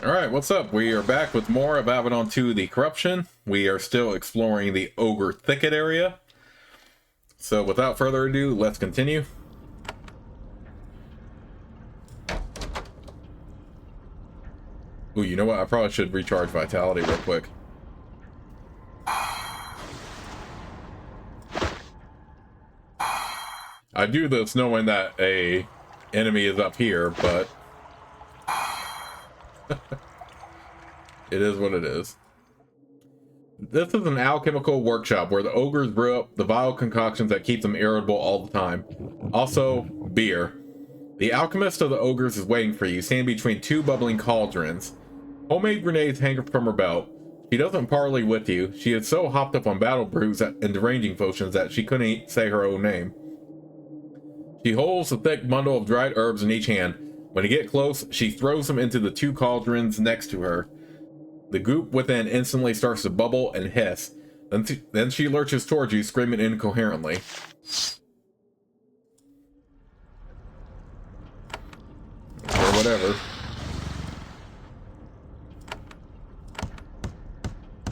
Alright, what's up? We are back with more of Avadon 2, The Corruption. We are still exploring the Ogre Thicket area. So without further ado, let's continue. Ooh, you know what? I probably should recharge Vitality real quick. I do this knowing that a enemy is up here, but it is what it is. This is an alchemical workshop where the ogres brew up the vile concoctions that keep them irritable all the time. Also, beer. The alchemist of the ogres is waiting for you, standing between two bubbling cauldrons. Homemade grenades hang from her belt. She doesn't parley with you. She is so hopped up on battle brews and deranging potions that she couldn't say her own name. She holds a thick bundle of dried herbs in each hand. When you get close, she throws them into the two cauldrons next to her. The goop within instantly starts to bubble and hiss. Then she lurches towards you, screaming incoherently. Or whatever.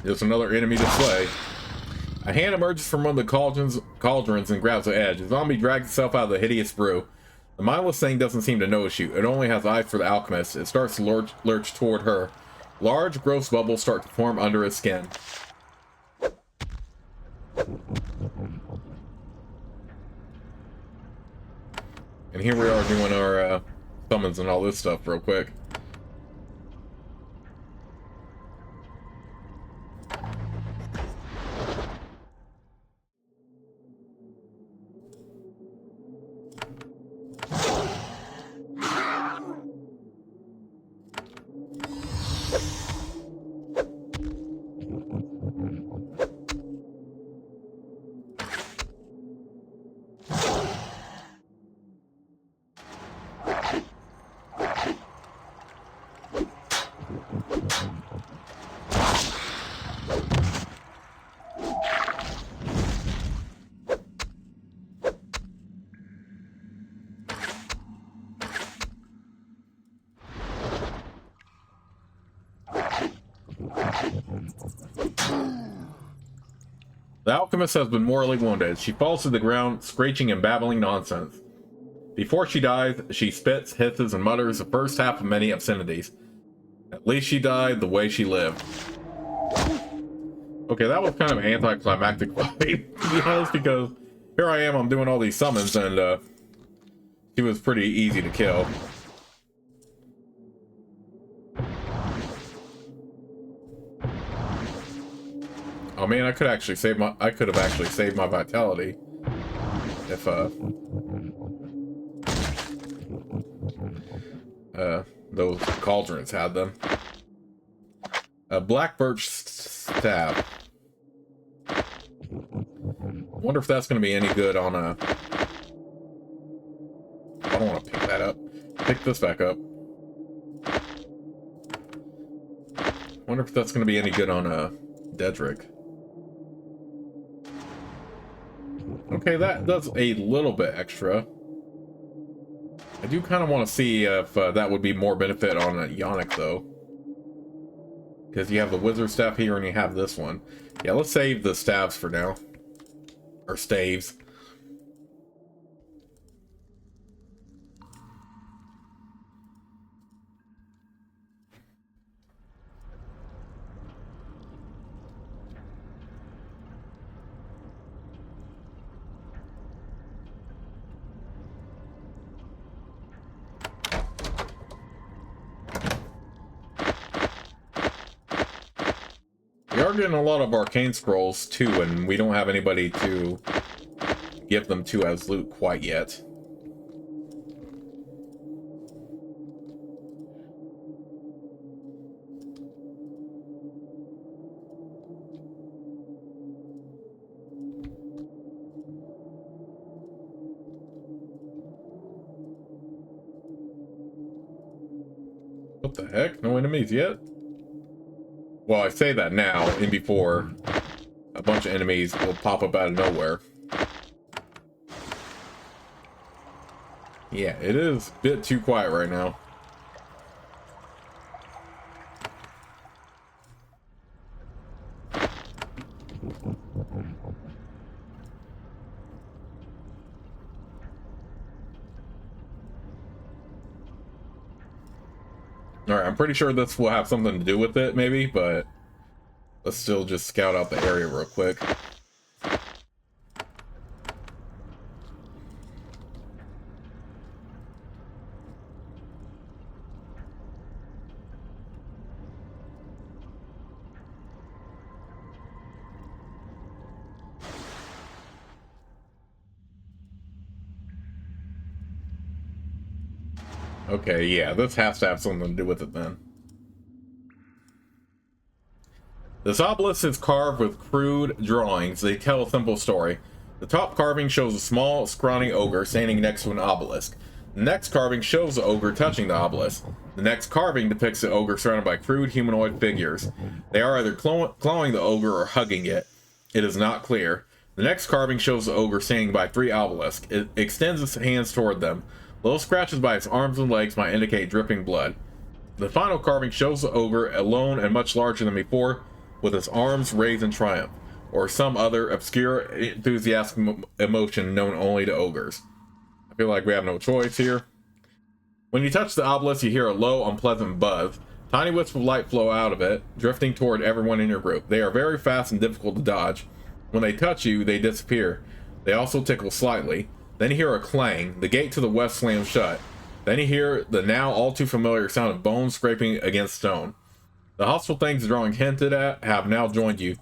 There's another enemy to slay. A hand emerges from one of the cauldrons and grabs the edge. The zombie drags itself out of the hideous brew. The mindless thing doesn't seem to notice you. It only has eyes for the alchemist. It starts to lurch toward her. Large, gross bubbles start to form under its skin. And here we are doing our summons and all this stuff real quick. The alchemist has been mortally wounded. She falls to the ground, screeching and babbling nonsense. Before she dies, she spits, hisses, and mutters the first half of many obscenities. At least she died the way she lived. Okay, that was kind of an anticlimactic fight, to be honest, because here I am, I'm doing all these summons, and she was pretty easy to kill. Oh man, I could have actually saved my vitality if those cauldrons had them. A black birch staff. Wonder if that's going to be any good on a. I don't want to pick that up. Pick this back up. Wonder if that's going to be any good on a Dedrick. Okay, that does a little bit extra. I do kind of want to see if that would be more benefit on a Yonic, though. Because you have the wizard staff here and you have this one. Yeah, let's save the staves for now. Or staves. We are getting a lot of arcane scrolls too, and we don't have anybody to give them to as loot quite yet. What the heck? No enemies yet? Well, I say that now, and before a bunch of enemies will pop up out of nowhere. Yeah, it is a bit too quiet right now. Alright, I'm pretty sure this will have something to do with it, maybe, but let's still just scout out the area real quick. Okay, yeah, this has to have something to do with it then. This obelisk is carved with crude drawings. They tell a simple story. The top carving shows a small, scrawny ogre standing next to an obelisk. The next carving shows the ogre touching the obelisk. The next carving depicts the ogre surrounded by crude humanoid figures. They are either clawing the ogre or hugging it. It is not clear. The next carving shows the ogre standing by 3 obelisks. It extends its hands toward them. Little scratches by its arms and legs might indicate dripping blood. The final carving shows the ogre alone and much larger than before, with its arms raised in triumph, or some other obscure enthusiastic emotion known only to ogres. I feel like we have no choice here. When you touch the obelisk, you hear a low, unpleasant buzz. Tiny wisps of light flow out of it, drifting toward everyone in your group. They are very fast and difficult to dodge. When they touch you, they disappear. They also tickle slightly. Then you hear a clang. The gate to the west slams shut. Then you hear the now all too familiar sound of bones scraping against stone. The hostile things the drawing hinted at have now joined you.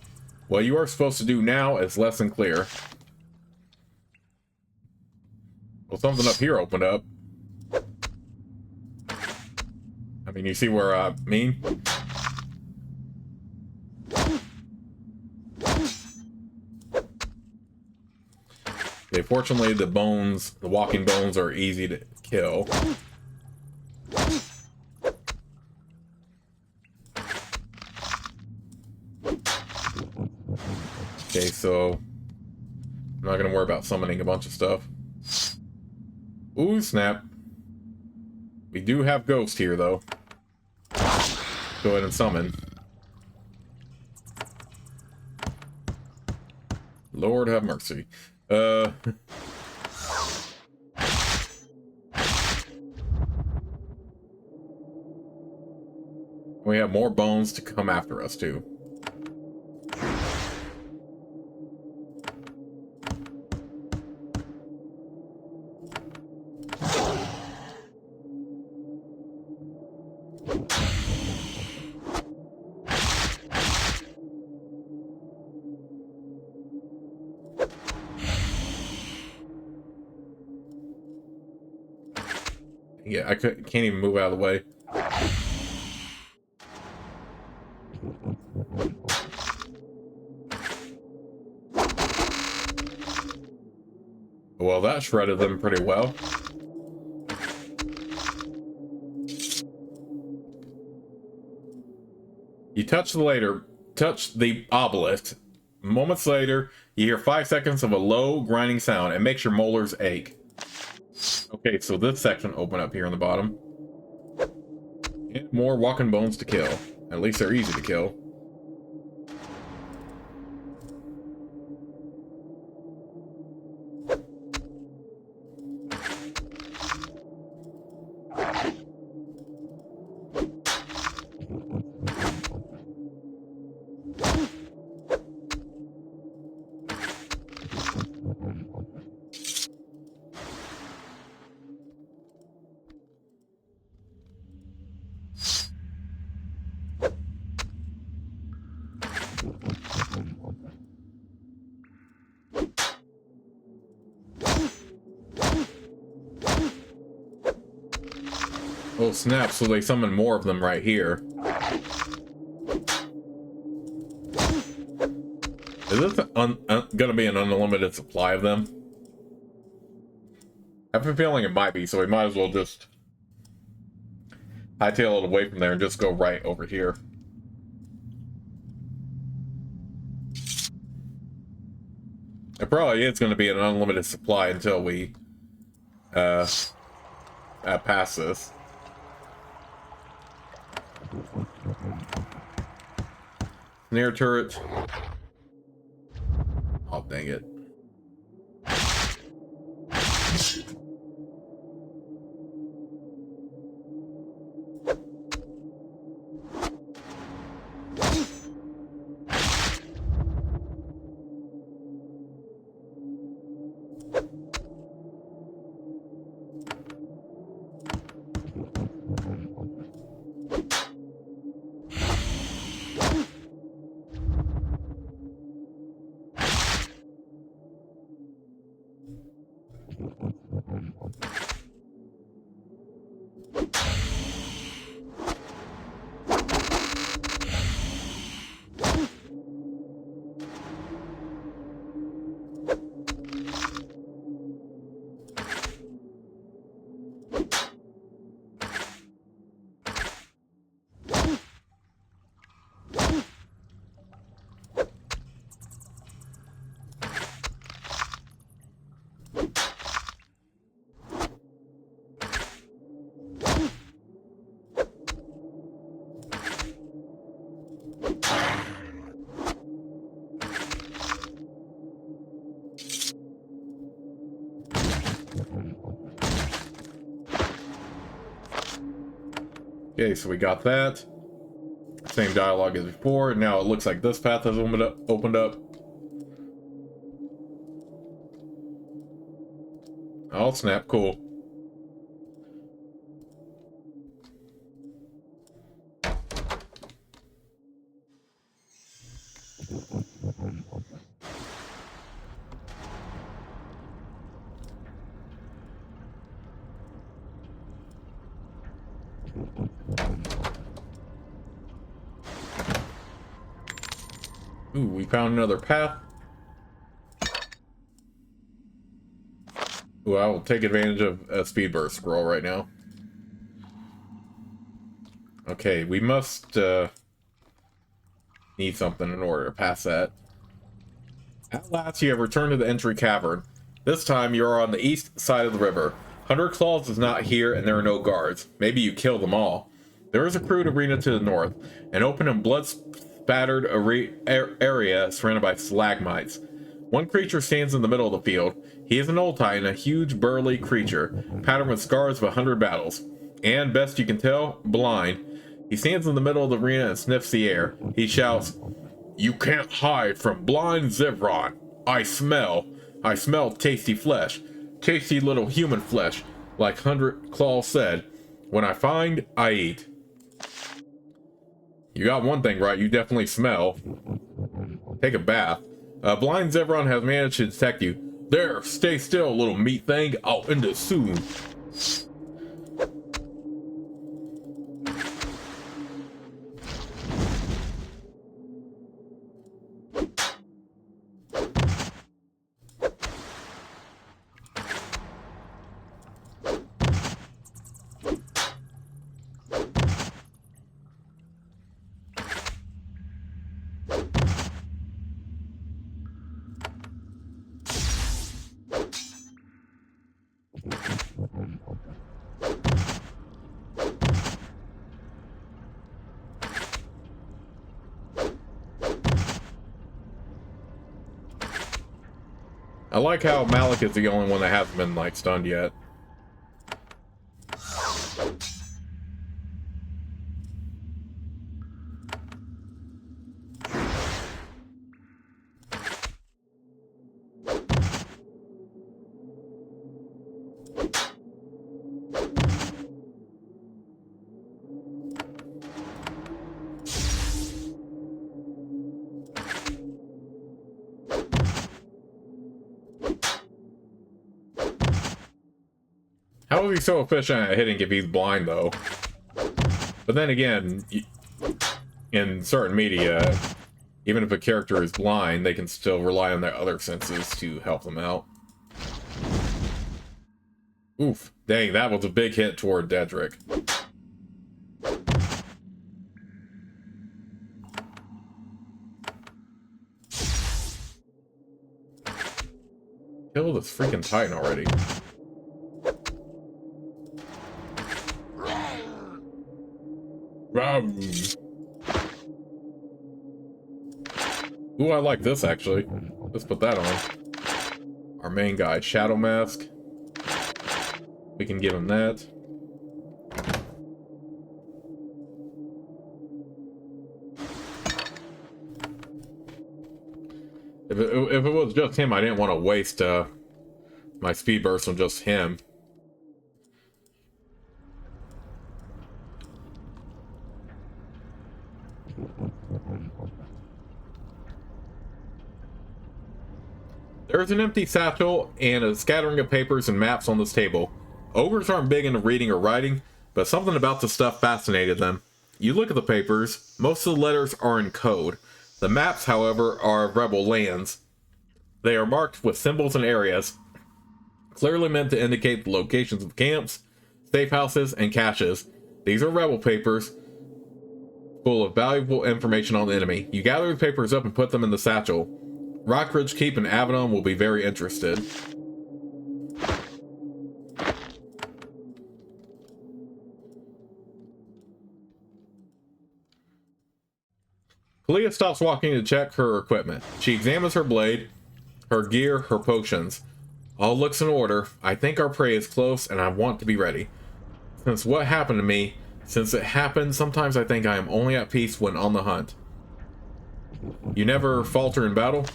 What you are supposed to do now is less than clear. Well, something up here opened up. I mean, you see where I mean? Okay, fortunately, the walking bones are easy to kill. Okay, so I'm not gonna worry about summoning a bunch of stuff. Ooh, snap. We do have Ghost here, though. Go ahead and summon. Lord have mercy. We have more bones to come after us, too. Yeah, I can't even move out of the way. Well, that shredded them pretty well. You touch the obelisk. Moments later, you hear 5 seconds of a low, grinding sound. It makes your molars ache. Okay, so this section opened up here on the bottom. And more walking bones to kill. At least they're easy to kill. Oh snap, so they summon more of them right here. Is this gonna be an unlimited supply of them? I have a feeling it might be, so we might as well just hightail it away from there and just go right over here. It probably is going to be an unlimited supply until we pass this. Snare turret. Oh, dang it. Okay, so we got that. Same dialogue as before. Now it looks like this path has opened up. Oh, snap. Cool. Ooh, we found another path. Ooh, I will take advantage of a speed burst scroll right now. Okay, we must need something in order to pass that. At last, you have returned to the entry cavern. This time, you are on the east side of the river. Hunter Claws is not here, and there are no guards. Maybe you killed them all. There is a crude arena to the north, an open and blood-spattered area surrounded by stalagmites. One creature stands in the middle of the field. He is an old titan, a huge, burly creature, patterned with scars of 100 battles. And, best you can tell, blind. He stands in the middle of the arena and sniffs the air. He shouts, "You can't hide from blind Zevron. I smell tasty flesh. Tasty little human flesh. Like Hundred Claw said, when I find, I eat." You got one thing right, you definitely smell. Take a bath. Blind Zevron has managed to detect you. There, stay still, little meat thing. I'll end it soon. I like how Malik is the only one that hasn't been, like, stunned yet. How is he so efficient at hitting if he's blind, though? But then again, in certain media, even if a character is blind, they can still rely on their other senses to help them out. Oof. Dang, that was a big hit toward Dedrick. Kill this freaking Titan already. Ooh, I like this, actually. Let's put that on. Our main guy, Shadow Mask. We can give him that. If it was just him, I didn't want to waste my speed burst on just him. There's an empty satchel and a scattering of papers and maps on this table. Ogres aren't big into reading or writing, but something about the stuff fascinated them. You look at the papers, most of the letters are in code. The maps, however, are of rebel lands. They are marked with symbols and areas, clearly meant to indicate the locations of camps, safe houses, and caches. These are rebel papers, full of valuable information on the enemy. You gather the papers up and put them in the satchel. Rockridge Keep and Avadon will be very interested. Kalia stops walking to check her equipment. She examines her blade, her gear, her potions. All looks in order. I think our prey is close and I want to be ready. Since what happened to me, Since it happened, sometimes I think I am only at peace when on the hunt. You never falter in battle?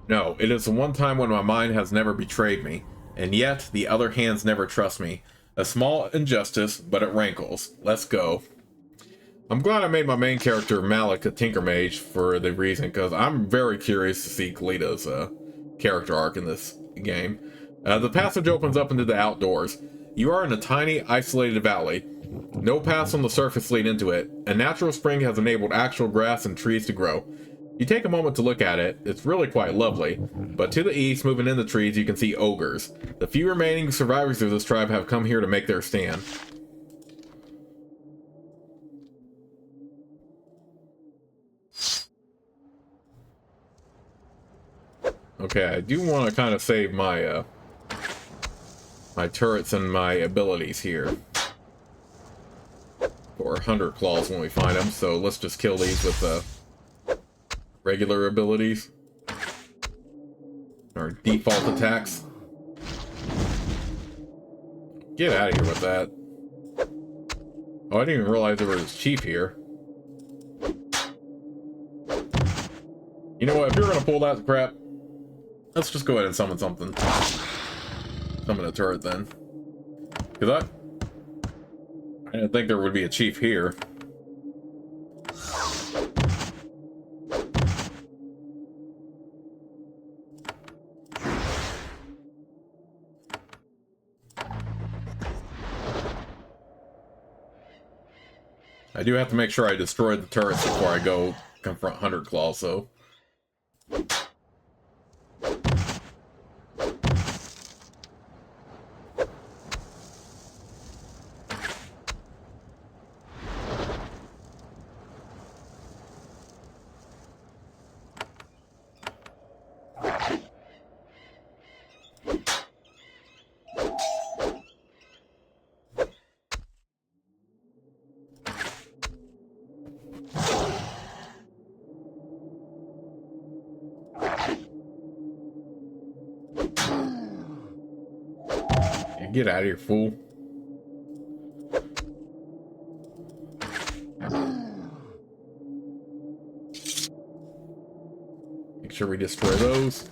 No, it is the one time when my mind has never betrayed me, and yet the other hands never trust me. A small injustice, but it rankles. Let's go. I'm glad I made my main character Malik a Tinker Mage for the reason, because I'm very curious to see Kalita's character arc in this game. The passage opens up into the outdoors. You are in a tiny, isolated valley. No paths on the surface lead into it. A natural spring has enabled actual grass and trees to grow. You take a moment to look at it. It's really quite lovely. But to the east, moving in the trees, you can see ogres. The few remaining survivors of this tribe have come here to make their stand. Okay, I do want to kind of save my my turrets and my abilities here for Hunter Claws when we find them. So let's just kill these with regular abilities or default attacks. Get out of here with that. Oh, I didn't even realize there was a chief here. You know what? If you're gonna pull that crap, let's just go ahead and summon something. Summon a turret then. Because I didn't think there would be a chief here. I do have to make sure I destroy the turrets before I go confront Hunter Claw, so... Get out of here, fool. Make sure we destroy those.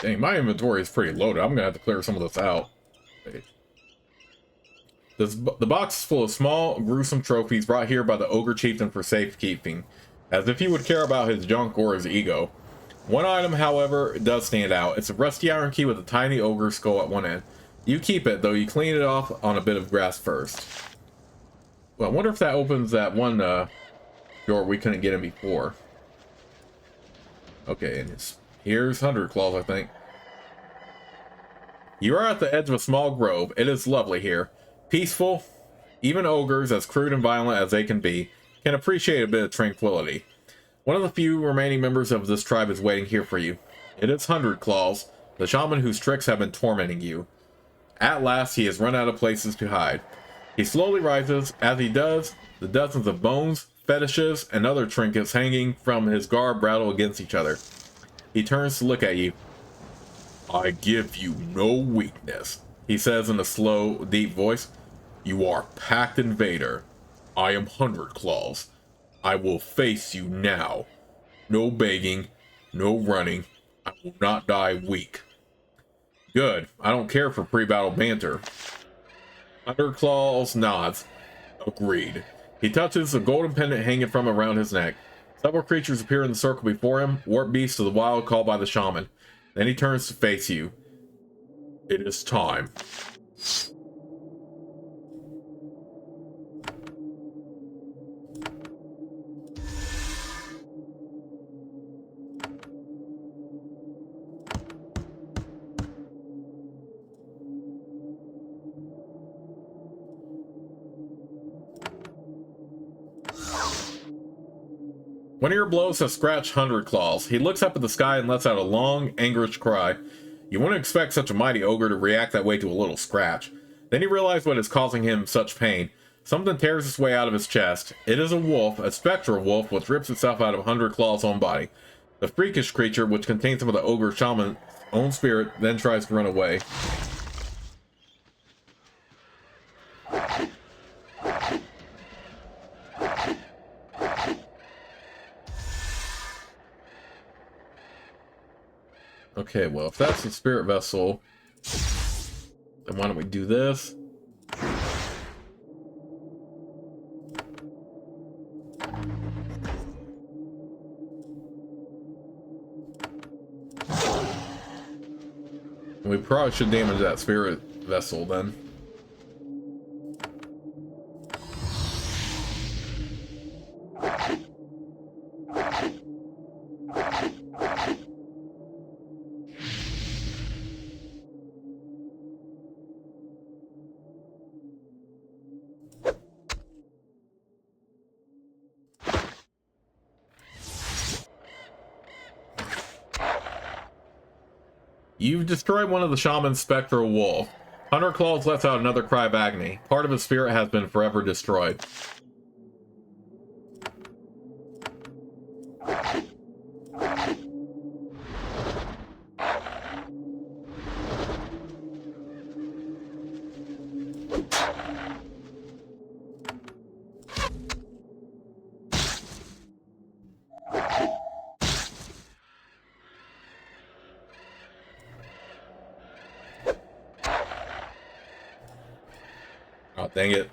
Dang, my inventory is pretty loaded. I'm gonna have to clear some of this out. Okay. The box is full of small, gruesome trophies brought here by the Ogre Chieftain for safekeeping, as if he would care about his junk or his ego. One item, however, does stand out. It's a rusty iron key with a tiny ogre skull at one end. You keep it, though you clean it off on a bit of grass first. Well, I wonder if that opens that one door we couldn't get in before. Okay, and here's Hunter Claws, I think. You are at the edge of a small grove. It is lovely here. Peaceful. Even ogres, as crude and violent as they can be, can appreciate a bit of tranquility. One of the few remaining members of this tribe is waiting here for you. It is Hunter Claws, the shaman whose tricks have been tormenting you. At last, he has run out of places to hide. He slowly rises. As he does, the dozens of bones, fetishes, and other trinkets hanging from his garb rattle against each other. He turns to look at you. I give you no weakness, he says in a slow, deep voice. You are packed invader. I am Hunter Claws. I will face you now. No begging, no running. I will not die weak. Good. I don't care for pre-battle banter. Hunter Claws nods. Agreed. He touches the golden pendant hanging from around his neck. Several creatures appear in the circle before him, warp beasts of the wild called by the shaman. Then he turns to face you. It is time. One of your blows has scratched Hunter Claws. He looks up at the sky and lets out a long, anguished cry. You wouldn't expect such a mighty ogre to react that way to a little scratch. Then you realize what is causing him such pain. Something tears its way out of his chest. It is a wolf, a spectral wolf, which rips itself out of 100 Claw's own body. The freakish creature, which contains some of the ogre shaman's own spirit, then tries to run away. Okay, well, if that's the spirit vessel, then why don't we do this? We probably should damage that spirit vessel then. You've destroyed one of the shaman's spectral wolf. Hunter Claws lets out another cry of agony. Part of his spirit has been forever destroyed. Oh, dang it.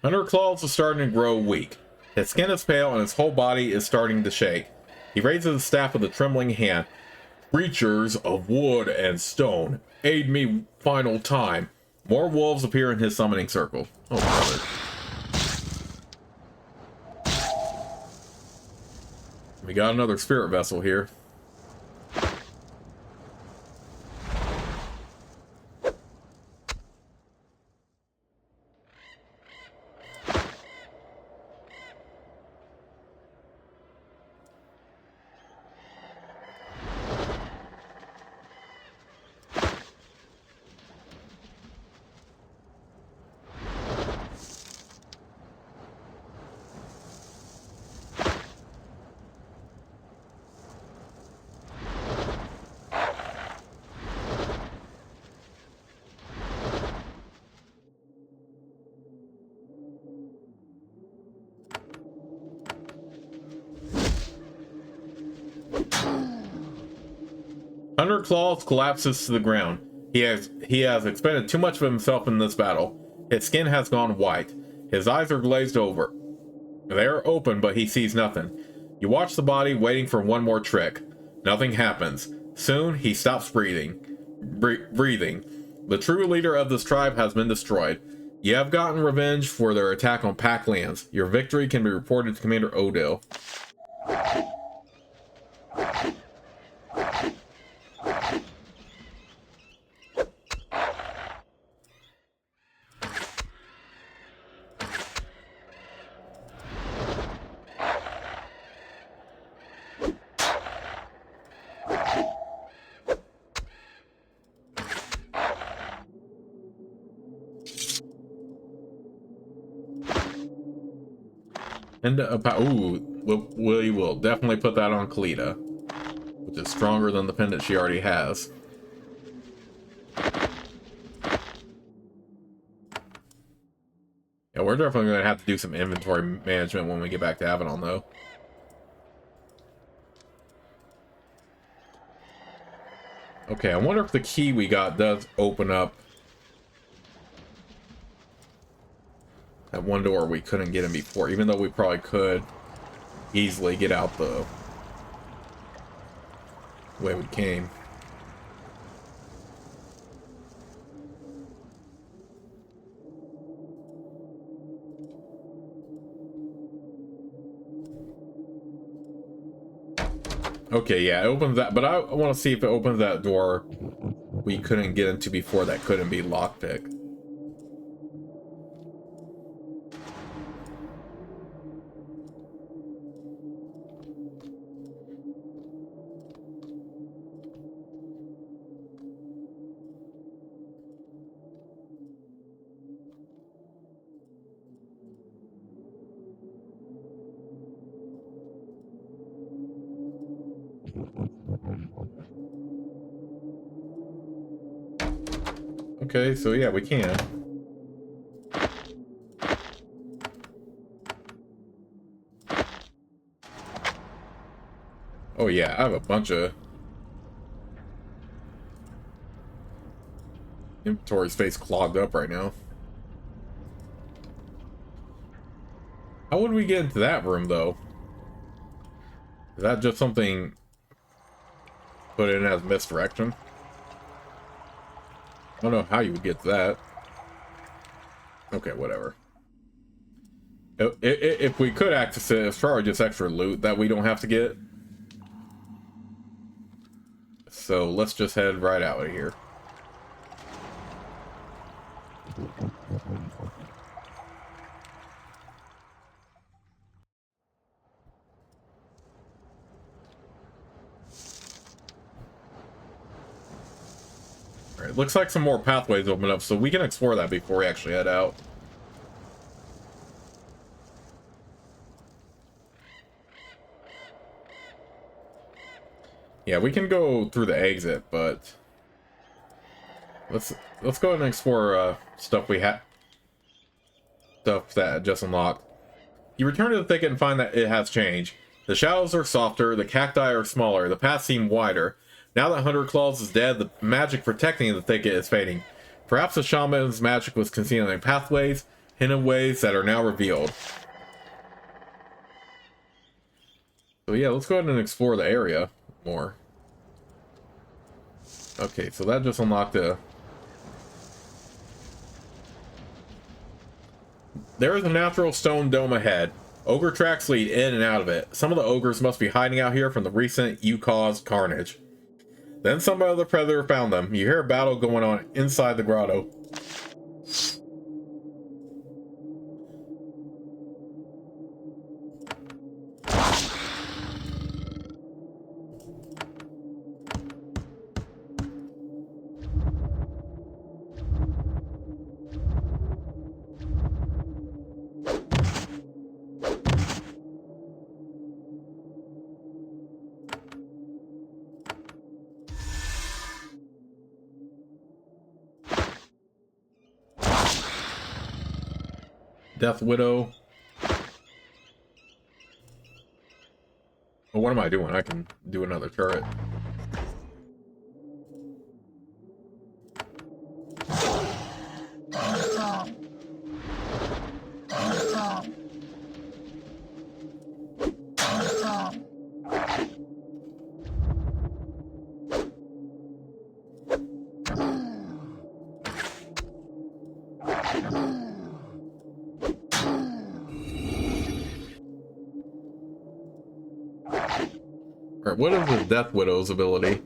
Hunter Claws is starting to grow weak. His skin is pale and his whole body is starting to shake. He raises his staff with a trembling hand. Creatures of wood and stone, aid me final time. More wolves appear in his summoning circle. Oh, brother. We got another spirit vessel here. Hunter Claws collapses to the ground. He has expended too much of himself in this battle. His skin has gone white. His eyes are glazed over. They are open, but he sees nothing. You watch the body, waiting for one more trick. Nothing happens. Soon, he stops breathing. The true leader of this tribe has been destroyed. You have gotten revenge for their attack on Pack Lands. Your victory can be reported to Commander Odell. And we will definitely put that on Kalita, which is stronger than the pendant she already has. Yeah, we're definitely going to have to do some inventory management when we get back to Avadon, though. Okay, I wonder if the key we got does open up that one door we couldn't get in before, even though we probably could easily get out the way we came. Okay, yeah, it opens that, but I want to see if it opens that door we couldn't get into before that couldn't be lockpicked. Okay, so yeah, we can. Oh yeah, I have a bunch of inventory space clogged up right now. How would we get into that room, though? Is that just something put in as misdirection? I don't know how you would get to that. Okay, whatever. If we could access it, it's probably just extra loot that we don't have to get. So let's just head right out of here. Alright, looks like some more pathways open up, so we can explore that before we actually head out. Yeah, we can go through the exit, but let's go ahead and explore stuff that just unlocked. You return to the thicket and find that it has changed. The shadows are softer, the cacti are smaller, the paths seem wider. Now that Hunter Claws is dead, the magic protecting the thicket is fading. Perhaps the shaman's magic was concealing pathways, hidden ways that are now revealed. So yeah, let's go ahead and explore the area more. Okay, so that just unlocked a... There is a natural stone dome ahead. Ogre tracks lead in and out of it. Some of the ogres must be hiding out here from the recent you-caused carnage. Then some other predator found them. You hear a battle going on inside the grotto. Death Widow. Well, what am I doing? I can do another turret. Alright, what is the Death Widow's ability?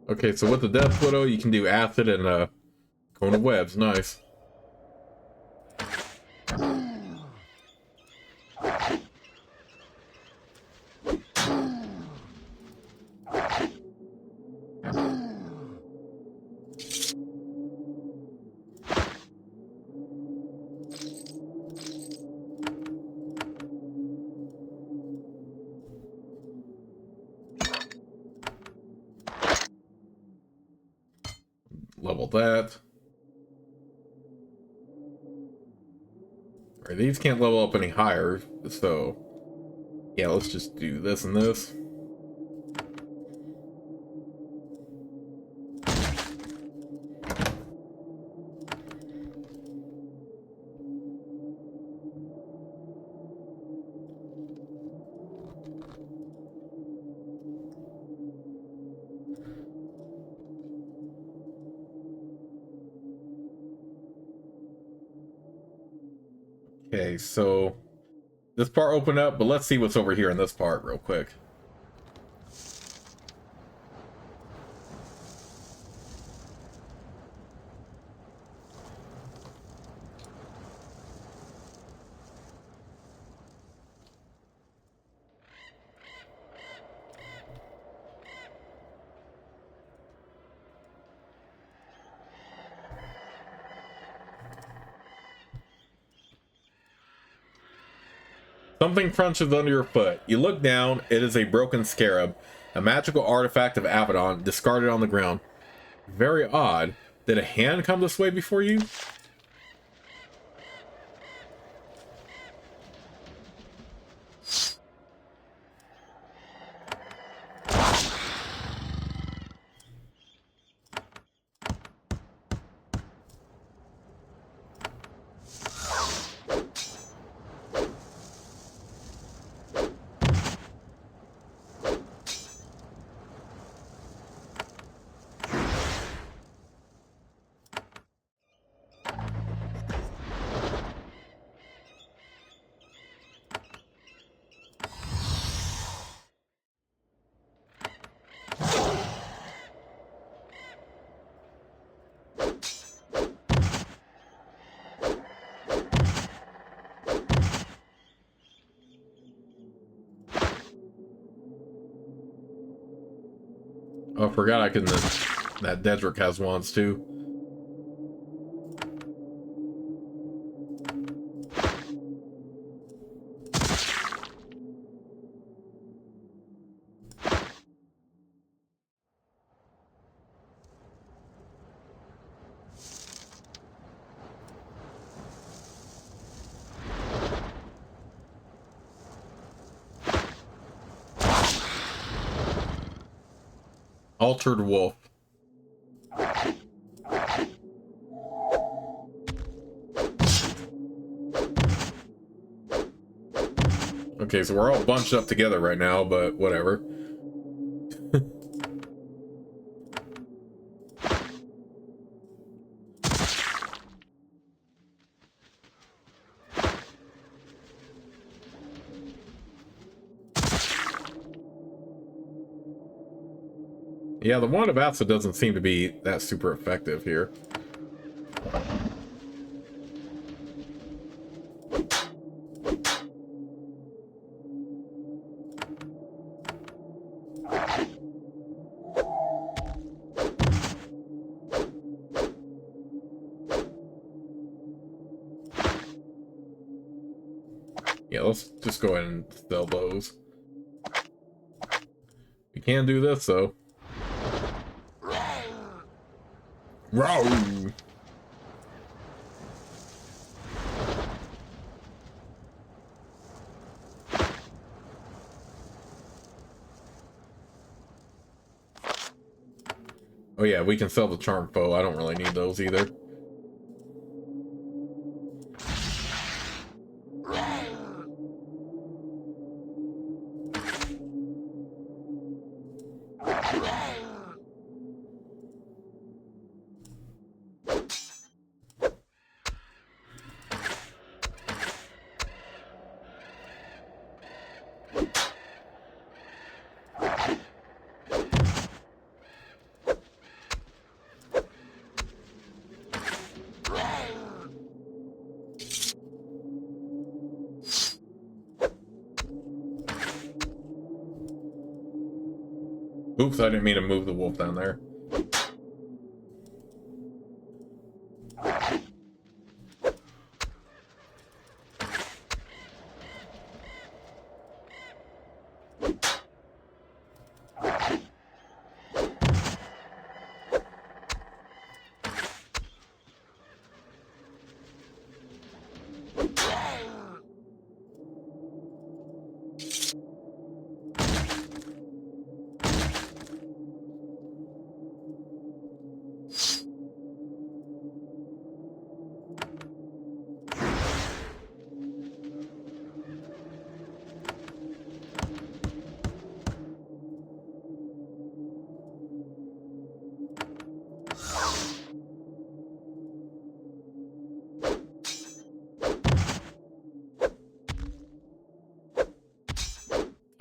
Okay, so with the Death Widow, you can do acid and cone of webs. Nice. Level that. Alright, these can't level up any higher, so... Yeah, let's just do this and this. Okay, so this part opened up, but let's see what's over here in this part real quick. Something crunches under your foot. You look down, it is a broken scarab, a magical artifact of Avadon, discarded on the ground. Very odd. Did a hand come this way before you? Oh, I forgot I can. That Dedrick has wands too. Altered wolf. Okay, so we're all bunched up together right now, but whatever. Yeah, the wand of acid doesn't seem to be that super effective here. Yeah, let's just go ahead and sell those. We can do this, though. Row! Oh yeah, we can sell the charm foe. I don't really need those either. Oops, I didn't mean to move the wolf down there.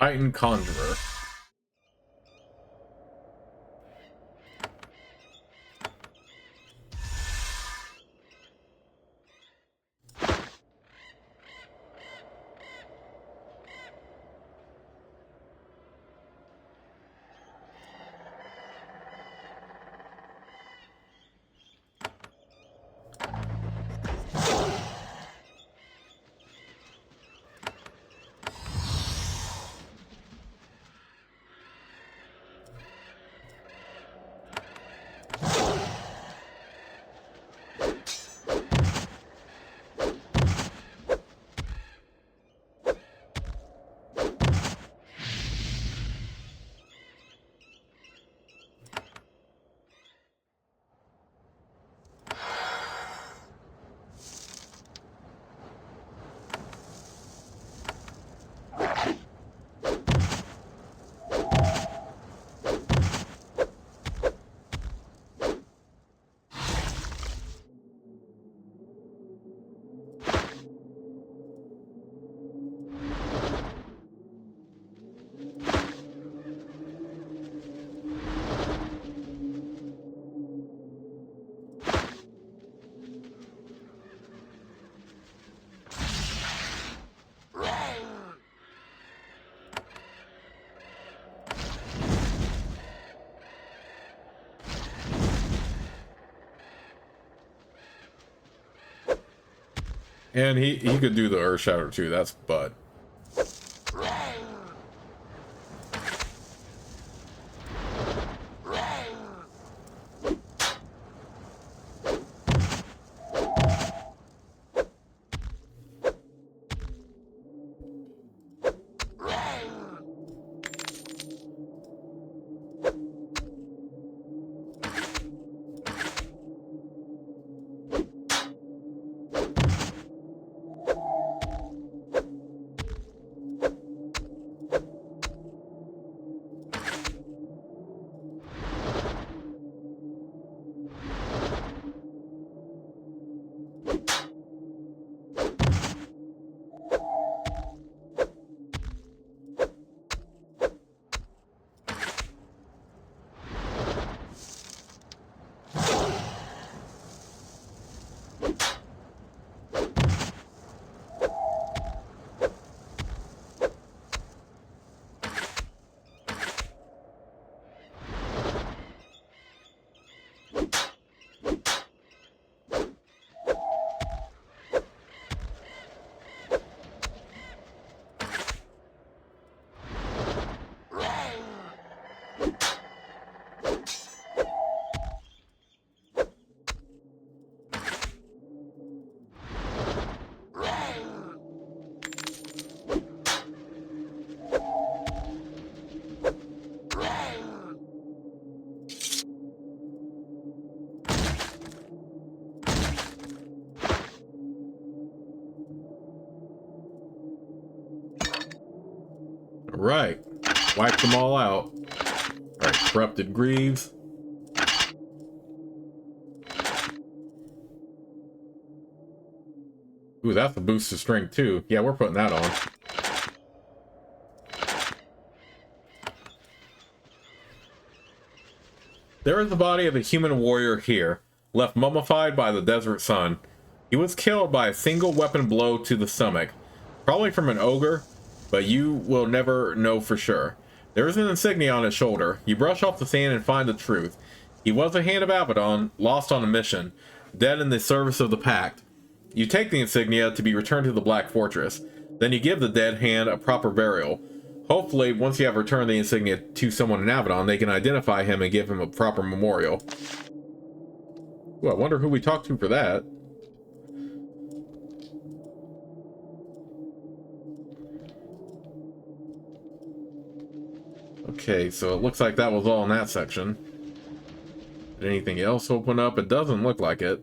Titan Conjurer. And he could do the Earth Shatter too, that's Bud. Right. Wipe them all out. Alright, Corrupted Greaves. Ooh, that's a boost to strength too. Yeah, we're putting that on. There is the body of a human warrior here, left mummified by the desert sun. He was killed by a single weapon blow to the stomach, probably from an ogre, but you will never know for sure. There is an insignia on his shoulder. You brush off the sand and find the truth. He was a hand of Avadon, lost on a mission, dead in the service of the Pact. You take the insignia to be returned to the Black Fortress. Then you give the dead hand a proper burial. Hopefully, once you have returned the insignia to someone in Avadon, they can identify him and give him a proper memorial. Ooh, I wonder who we talked to for that. Okay, so it looks like that was all in that section. Did anything else open up? It doesn't look like it.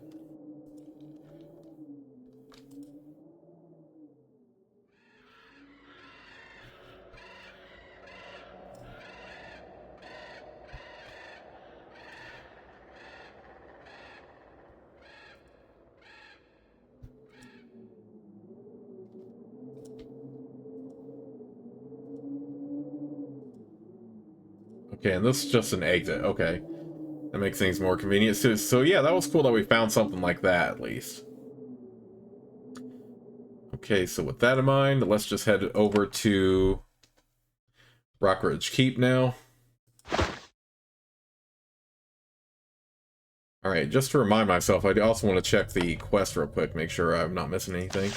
Okay, and this is just an exit. Okay. That makes things more convenient. So yeah, that was cool that we found something like that, at least. Okay, so with that in mind, let's just head over to Rockridge Keep now. Alright, just to remind myself, I also want to check the quest real quick, make sure I'm not missing anything.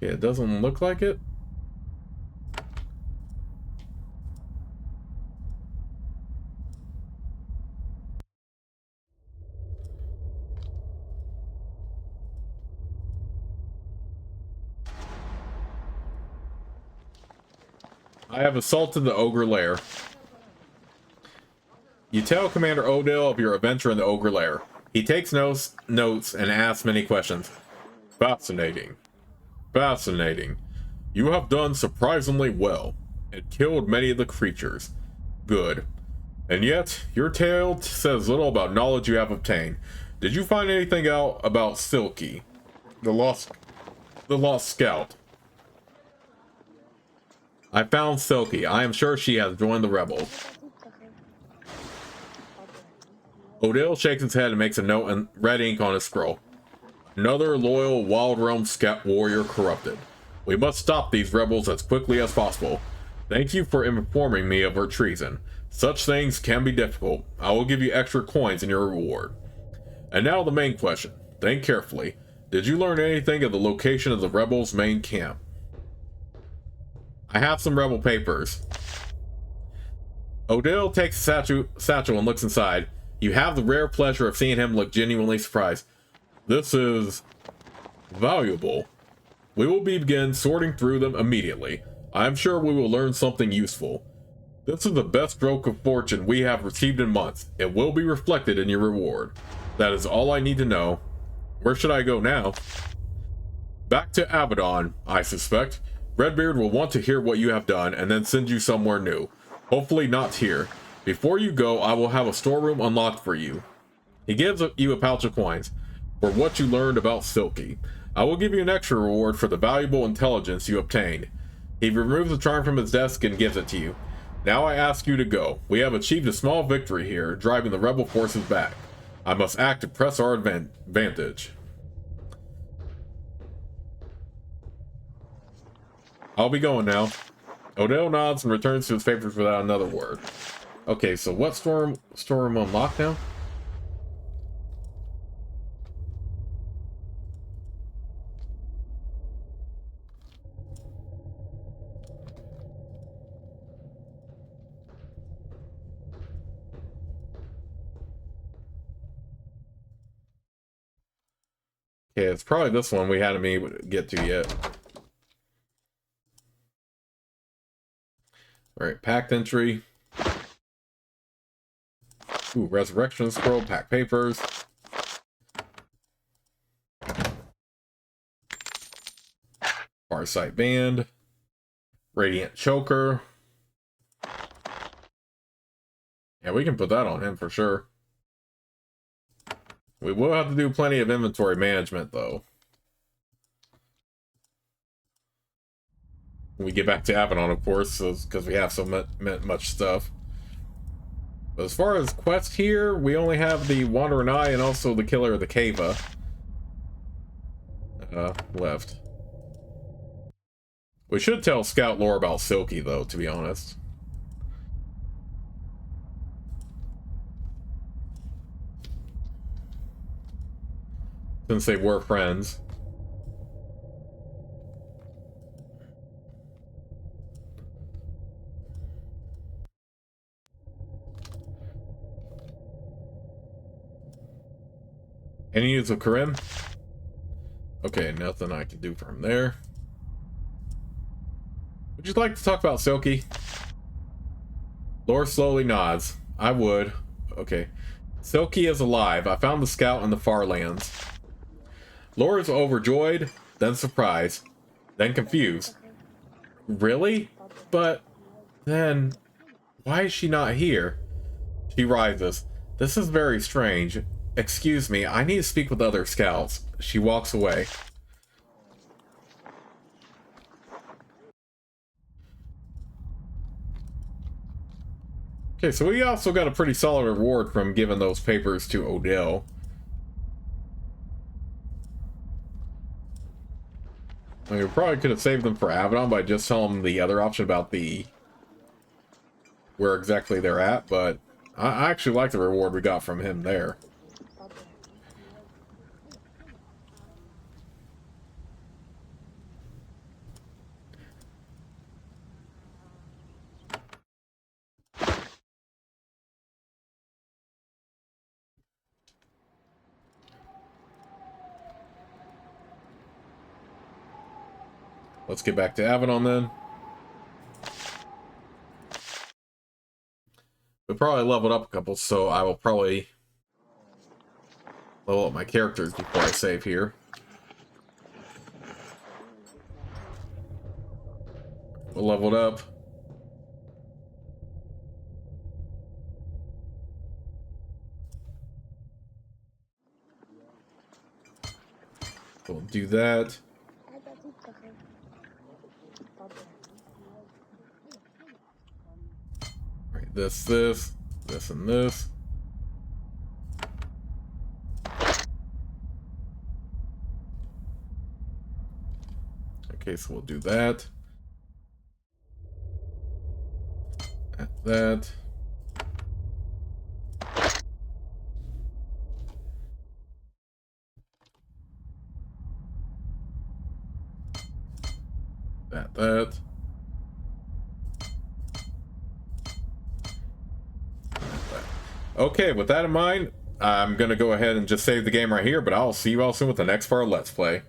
Yeah, it doesn't look like it. I have assaulted the Ogre Lair. You tell Commander Odell of your adventure in the Ogre Lair. He takes notes and asks many questions. Fascinating. Fascinating. You have done surprisingly well, and killed many of the creatures. Good. And yet, your tale says little about knowledge you have obtained. Did you find anything out about Silky, the lost scout? I found Silky. I am sure she has joined the rebels. Odell shakes his head and makes a note in red ink on his scroll. Another loyal Wild Realm scout warrior corrupted. We must stop these rebels as quickly as possible. Thank you for informing me of her treason. Such things can be difficult. I will give you extra coins in your reward. And now the main question. Think carefully. Did you learn anything of the location of the rebels' main camp? I have some rebel papers. Odell takes a satchel and looks inside. You have the rare pleasure of seeing him look genuinely surprised. This is valuable. We will begin sorting through them immediately. I am sure we will learn something useful. This is the best stroke of fortune we have received in months. It will be reflected in your reward. That is all I need to know. Where should I go now? Back to Avadon, I suspect. Redbeard will want to hear what you have done and then send you somewhere new. Hopefully not here. Before you go, I will have a storeroom unlocked for you. He gives you a pouch of coins for what you learned about Silky. I will give you an extra reward for the valuable intelligence you obtained. He removes the charm from his desk and gives it to you. Now I ask you to go. We have achieved a small victory here, driving the rebel forces back. I must act to press our advantage. I'll be going now. Odell nods and returns to his papers without another word. Okay, so what storeroom unlocked now? Okay, it's probably this one we hadn't been able to get to yet. Alright, packed entry. Ooh, resurrection scroll, pack papers. Farsight band. Radiant choker. Yeah, we can put that on him for sure. We will have to do plenty of inventory management, though. When we get back to Avadon, of course, because we have so much stuff. But as far as quests here, we only have the Wandering Eye and also the Killer of the Cava left. We should tell Scout lore about Silky, though, to be honest. Since they were friends. Any news of Karim? Okay, nothing I can do from there. Would you like to talk about Silky? Lore slowly nods. I would. Okay. Silky is alive. I found the scout in the far lands. Lore is overjoyed, then surprised, then confused. Really? But then why is she not here? She rises. This is very strange. Excuse me, I need to speak with other scouts. She walks away. Okay, so we also got a pretty solid reward from giving those papers to Odell. I mean, we probably could have saved them for Avadon by just telling them the other option about the... where exactly they're at, but I actually like the reward we got from him there. Let's get back to Avadon then. We probably leveled up a couple, so I will probably level up my characters before I save here. We'll level it up. We'll do that. Right, this, and this. Okay, so we'll do that. That. That. Okay, with that in mind, I'm going to go ahead and just save the game right here, but I'll see you all soon with the next part of Let's Play.